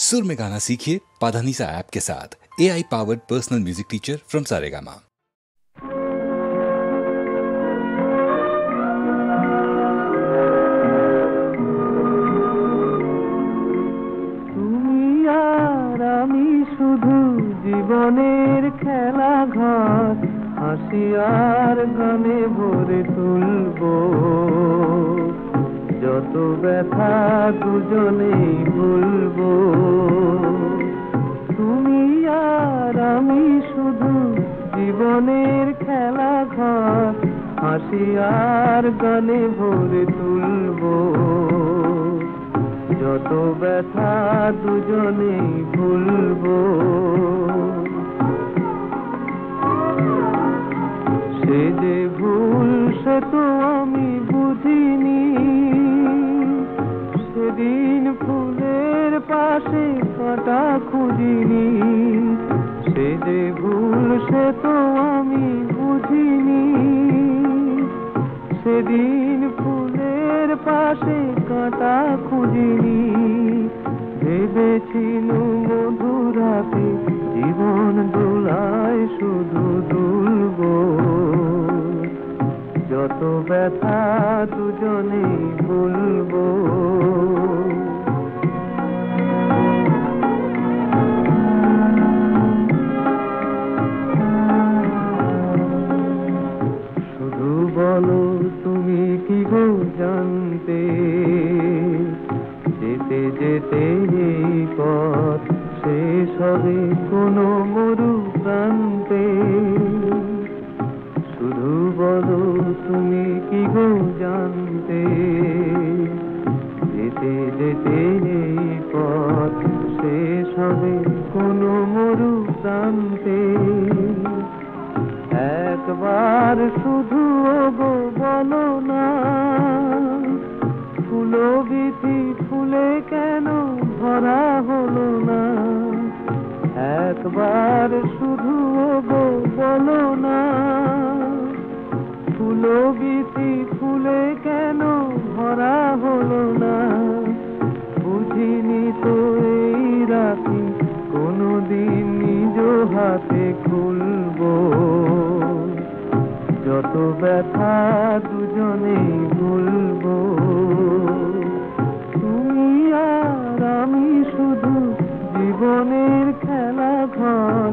सुर में गाना सीखिए पाधानीसा ऐप के साथ। AI powered personal music teacher from Saregama. শুধু জীবনের খেলা ঘর হাসি আর গানে ভরে তুলবো, যত ব্যথা দুজনেই ভুলবো। তুমি আর আমি শুধু জীবনের খেলা ঘর হাসি আর গানে ভরে তুলবো, যত ব্যথা দুজনেই ভুলবো। সে যে ভুল সে তো আমি বুঝিনি, সেদিন ফুলের পাশে কাঁটা খুঁজিনি। সে যে ভুল সে তো আমি বুঝিনি, সেদিন ফুলের পাশে কাঁটা খুঁজিনি। ভেবেছিলু মধুরাতে জীবন দোলায় শুধু দুলবো, যত ব্যথা দুজনেই ভুলবো। শুধু বলো তুমি কি গো জানতে, যেতে যেতে এই পথ শেষ হবে কোনো মরু প্রান্তে। শুধু বলো তুমি কি গো জানতে, যেতে যেতে এই পথ শেষ হবে কোনো মরু প্রান্তে। একবার শুধু গো বলো না, ফুলো বিথি ফুলে কেন ভরা হলো না। একবার শুধু গো বলো না, ফুলো বিথি ফুলে কেন ভরা হলো না। বুঝিনি তো এই রাখি কোনোদিন নিজ হাতে খুলবো, যত ব্যথা দুজনেই ভুলবো। তুমি আর আমি শুধু জীবনের খেলা ঘর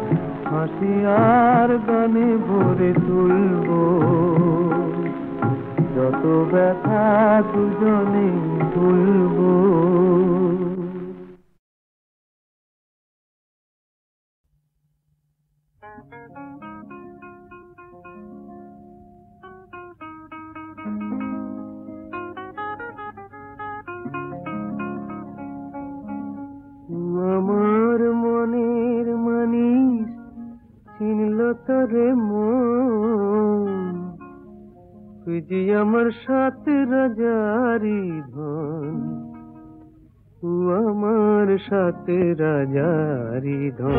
হাসি আর গানে ভরে তুলবো, যত ব্যথা দুজনেই ভুলবো। আমার মনের মানিস চিনল তোরে মন, তুই যে আমার সাথে রাজারি ধন, তুই আমার সাথে রাজারি ধন।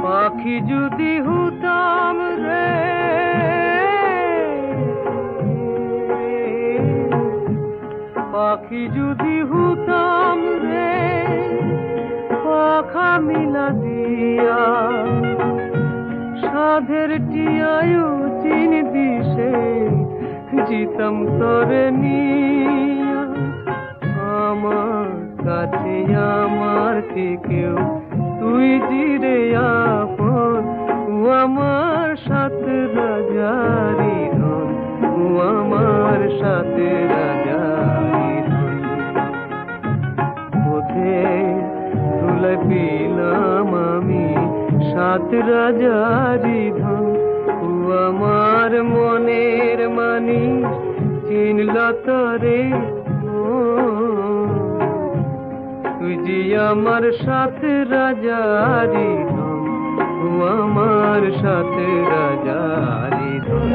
পাখি যদি হতাম রে, পাখি যদি হতাম রে, পাখা মিলা দিয়া সাধের টিয়ায়ু চিন দিশে জিতাম তরে নিয়া। আমার কাছে আমার থেকেও তুই জিরে আপন, আমার সাথে রাজারি ধন, আমার সাথে রাজারি ধন। পথে ধুলে পেলাম আমি সাত রাজারি ধন, আমার মনের মানি চিনল তরে। তুই যে আমার সাথে রাজারি ধন, আমার সাথে রাজারি ধন।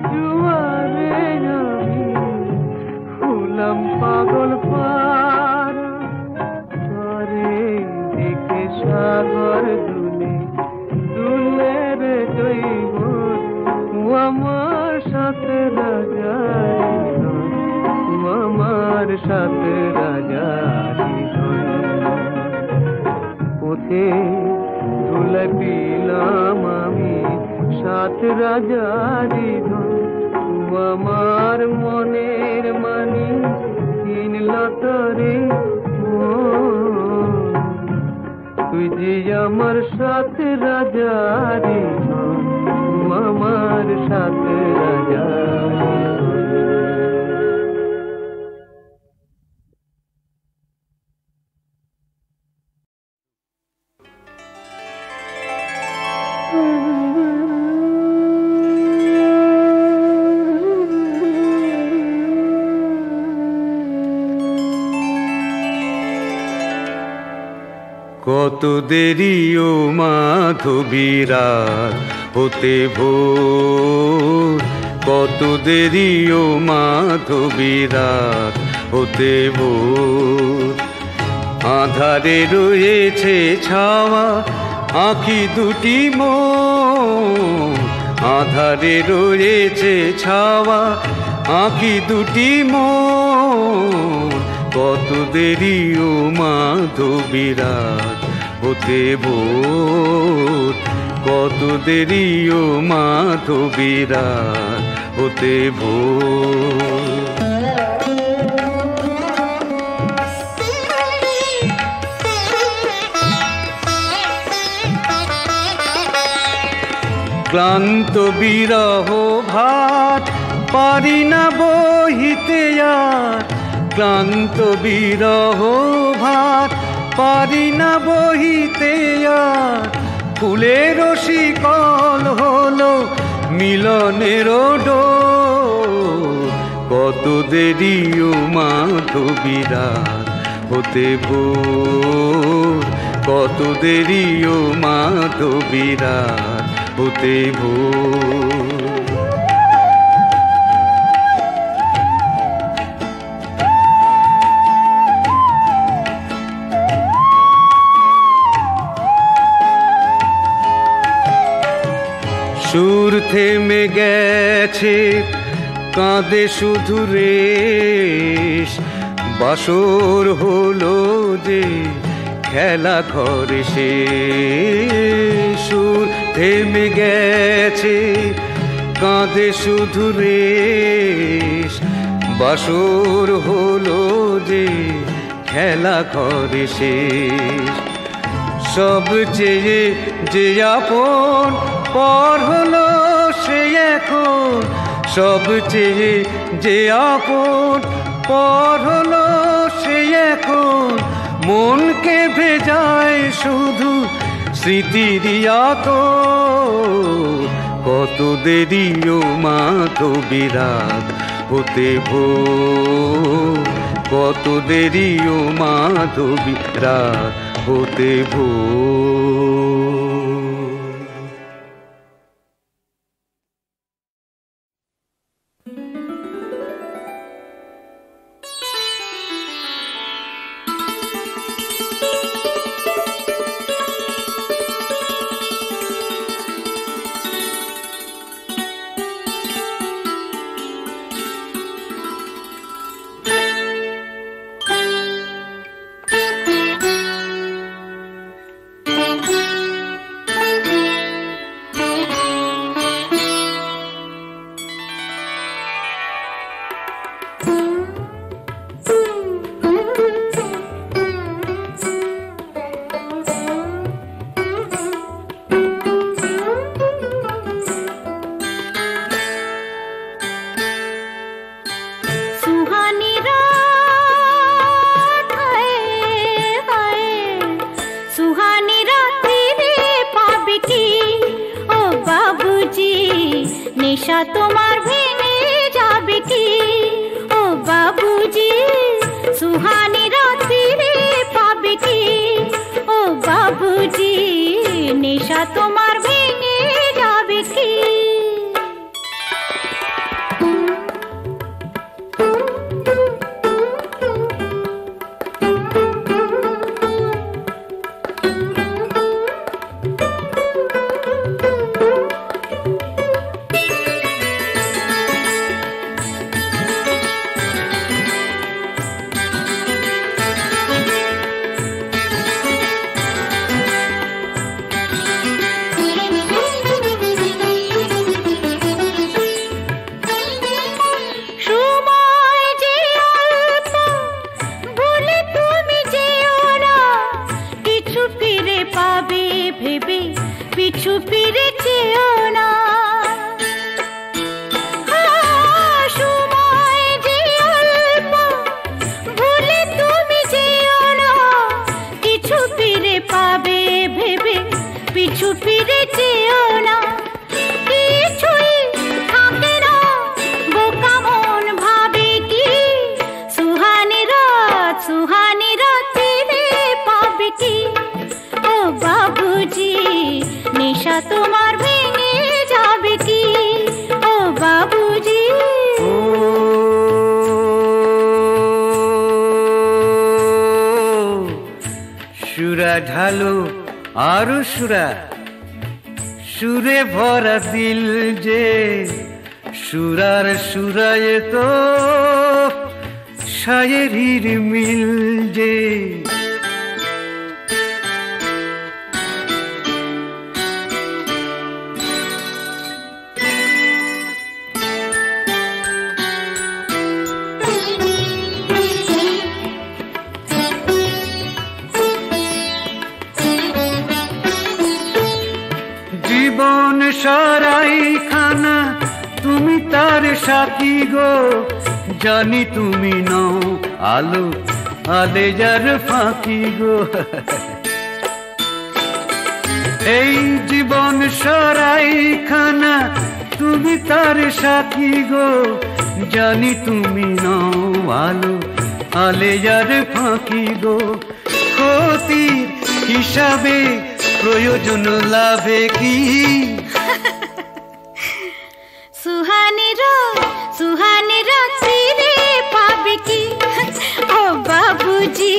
জুয়ারে আমি হলাম পাগল পারা ঘরে দিকে সাগর দুলে দুলে রে জৈব আমার সাথে রাজা আমার সাথে রাজা পথে ধুলে পিলাম আমি সাথ রাজারি আমার মনের মানি কিনলা তরে তুই যে আমার সাথে রাজারি আমার সাথে রাজারি কত দেরি ও মাধবী রাত হতে ভোর, কত দেরি ও মাধবী রাত হতে ভোর। আধারে রয়েছে ছাওয়া আঁখি দুটি মোর, আধারে রয়েছে ছাওয়া আঁখি দুটি মোর। কত দেরি ও মাধবী রাত হতে ভোর, কত দেরি ও মাধবী রাত হতে ভোর। ক্লান্ত বিরহ ভাত পারি না বহিতে আর, ক্লান্ত বিরহ ভাত পারি না বহিতে আর। ফুলের শিকল হলো মিলনের ডোর, কত দেরি ও মাধবী রাত হতে ভোর, কত দেরি ও মাধবী রাত হতে ভোর। সুর থেমে গেছে কাঁদে শুধু রেশ, বাসর হলো যে খেলা ঘরে শেষ। সুর থেমে গেছে কাঁদে শুধু রেশ, বাসর হলো যে খেলা ঘরে শেষ। সব চেয়ে যে আপন পর হলো সে এখন, সব চেয়ে যে আপন পর হলো সে এখন। মনকে ভেজায় শুধু স্মৃতির আতর, কত দেরি ও মাধবী রাত হতে ভোর, কত দেরি ও মাধবী রাত হতে ভোর। নেশা তোমার ভেঙে যাবে কি ও বাবুজি, সুহানি রাত্রিরে পাবে কি ও বাবুজি, নেশা তোমার ভেঙে যাবে কি। ঢালো আরো সুরা সুরে ভরা দিল যে সুরার সুরায় তো শায়েরির মিল যে জীবন সারাই খানা তুমি তার সাথী গো জানি তুমি নও আলো আলে যার ফাঁকি গো এই জীবন সারাই খানা তুমি তার সাথী গো জানি তুমি নও আলো আলে যার ফাঁকি গো ক্ষতির হিসাবে প্রয়োজন লাভে কি সুহানির ফিরে পাবে কি ও বাবুজি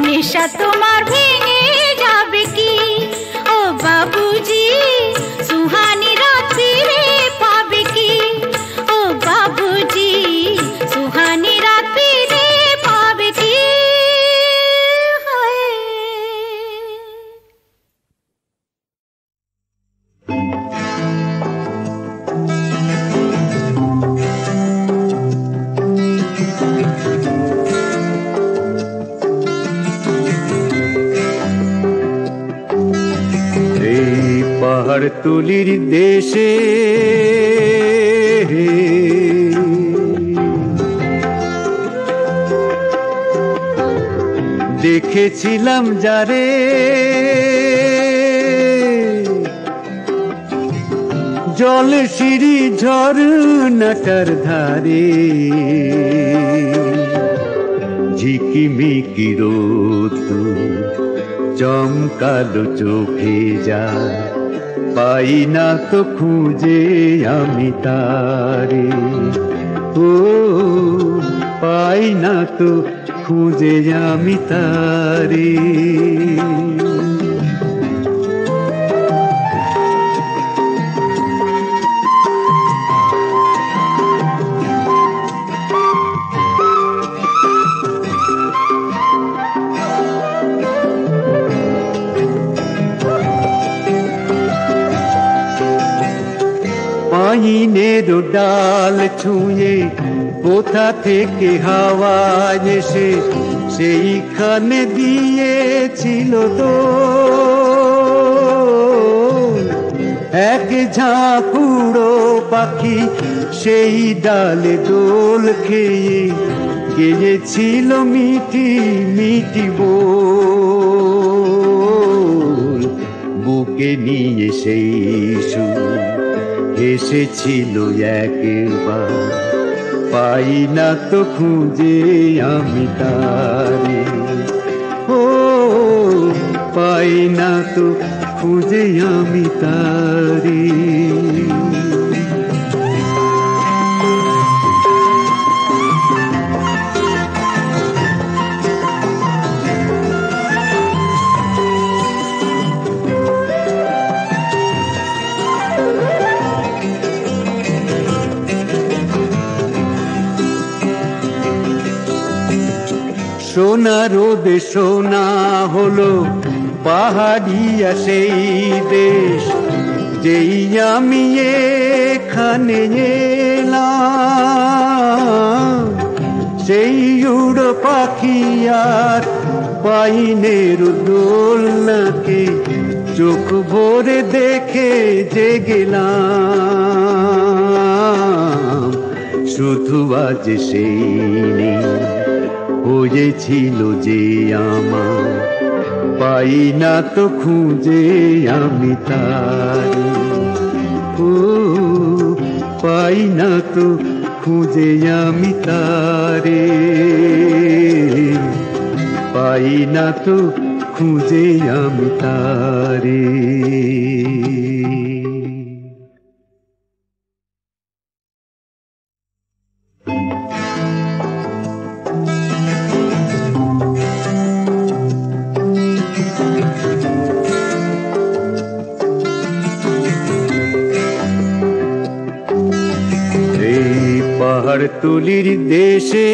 নেশা তোমার ভেঙে যাবে কি ও বাবুজি সুহানির ফিরে পাবে কি ও বাবুজি সুহানির ফিরে পাবে কি তুলির দেশে দেখেছিলাম যারে জল সিঁড়ি ঝরনাটার ধারে ঝিকিমিকি রোদ্দুর চমকালো চোখে যায় পাই না তো খুঁজে আমি তারে ও পাই না তো খুঁজে আমি তারে পাইনের ডাল ছুঁয়ে কোথা থেকে হাওয়া এসে সেইখানে দিয়েছিল তো এক ঝাঁকুড়ো পাখি সেই ডালে দোল খেয়ে গেয়েছিল মিঠি মিঠি বল বুকে নিয়ে সেই সুর এসেছিল একবার পাই না তো খুঁজে আমি তারে ও পাই না তো খুঁজে আমি তারে সোনা রোদে সোনা হলো পাহাড়িয়া সেই দেশ যেই আমি এখানে এলাম সেই উড়ো পাখি আর পাইনের দোলনাকে চোখ ভরে দেখে যে গেলাম শুধু আজ সেই নেই হয়েছিল যে আমার পাই না তো খুঁজে আমি তারে ও পাই না তো খুঁজে আমি তারে পাই না তো খুঁজে আমি তারে পাহাড়তলির দেশে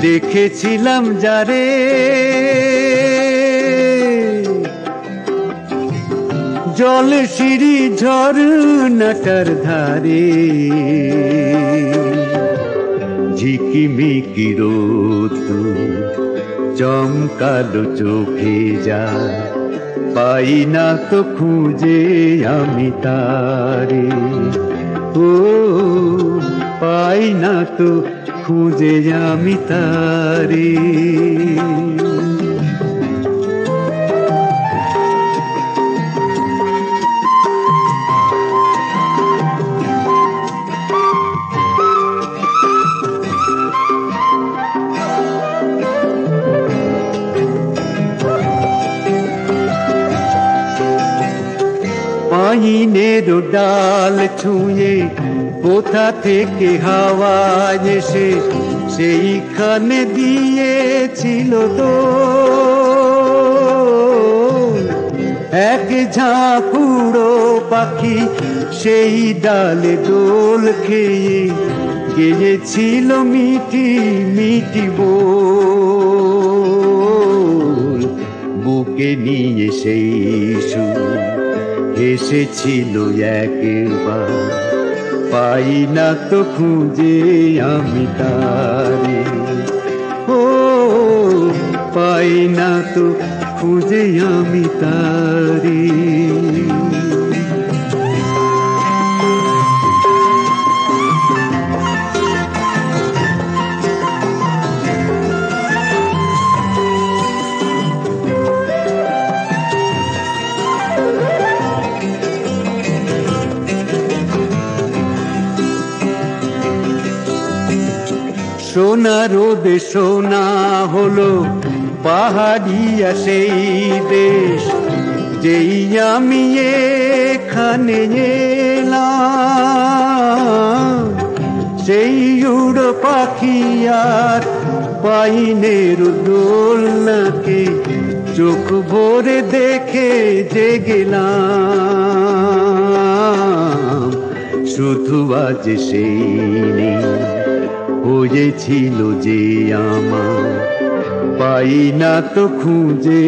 দেখেছিলাম যারে জল সিঁড়ি ঝরনাটার ধারে ঝিকিমিকি রোদ্দুর চমকালো চোখে যায় পাই না তো খুঁজে আমি তারে ও পাই না তো খুঁজে আমি তারে পাইনের ডাল ছুঁয়ে কোথা থেকে হাওয়া এসে সেইখানে দিয়েছিল তো এক ঝাঁকুড়ো পাখি সেই ডালে দোল খেয়ে গেয়েছিল মিঠি মিঠি বোল বুকে নিয়ে সেই সুর এসেছিল একবার পাই না তো খুঁজে আমি তারে ও পাই না তো খুঁজে আমি তারে সোনা রোদে সোনা হলো পাহাড়িয়া সেই দেশ যেই আমি এখানে এলাম সেই উড়ো পাখি আর পাইনের দোলনাকে চোখ ভরে দেখে যে গেলাম শুধু আজ সেই নেই হয়েছিল যে আমার পাই না তো খুঁজে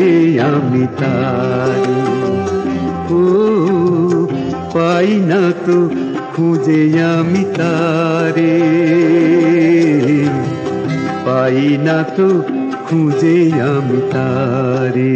আমি তারে ও পাই না তো খুঁজে আমি তারে পাই না তো খুঁজে আমি তারে